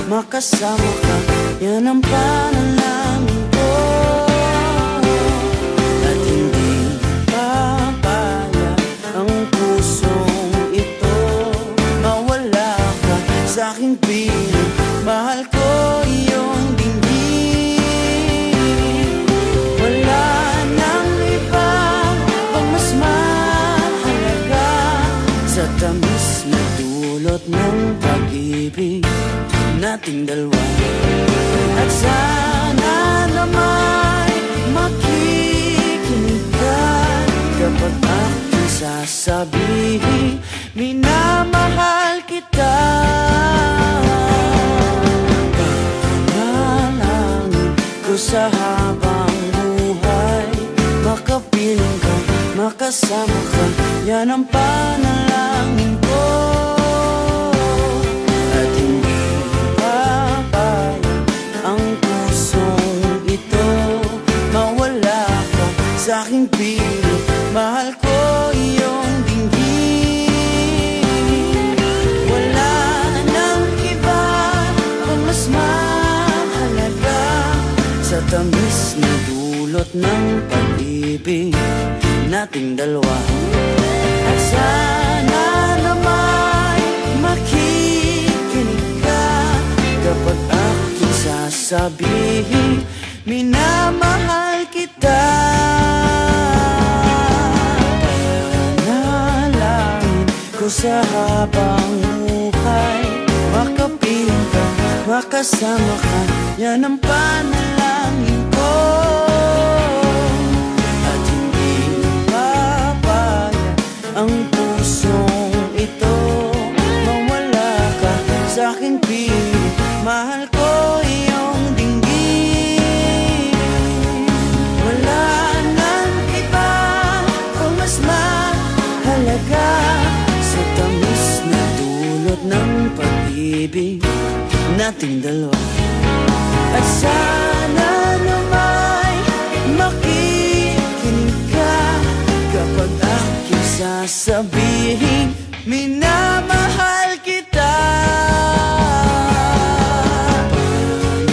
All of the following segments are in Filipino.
makasama ka, yan ang panalangin ko. At hindi papaya ang pusong ito, mawala ka sa aking piling, mahal ko iyong dinggin. Wala nang iba pang mas mahalaga sa tamis na dulot ng pag-ibig nating dalawa. At sana naman makikinig ka kapag aking sasabihin, minamahal kita. Panalangin ko sa habang buhay, makapiling ka, makasama ka, yan ang panalangin ko. At hindi papayag ang pusong ito, mawala ka sa aking piling, mahal ko iyong dinggin. Wala nang iba pang mas mahalaga sa tamis na dulot ng pag-ibig nating dalawa. At sana naman makikinig ka kapag aking sasabihin, minamahal kita. Panalangin ko sa habang buhay, makapiling ka, makasama ka, yan ang panalangin ko. At hindi papayag ang pusong ito, mawala ka sa aking piling, mahal ko iyong dinggin. Wala nang iba kung mas mahalaga sa tamis na dulot ng pag-ibig nating dalawa. At sana naman makikinig ka kapag aking sasabihin, minamahal kita.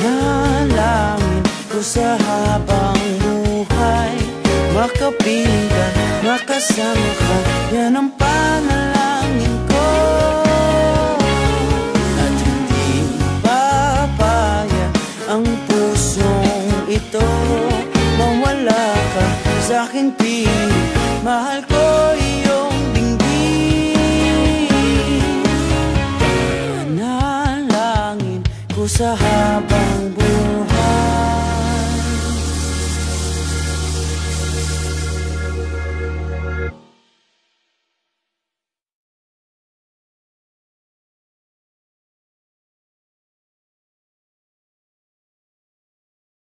Panalangin ko sa habang buhay, makapiling ka, makasama ka, yan ang panalangin ko. At hindi papayag ang pusong ito, mawala ka sa aking piling, mahal ko iyong dinggin. Panalangin ko sa habang buhay,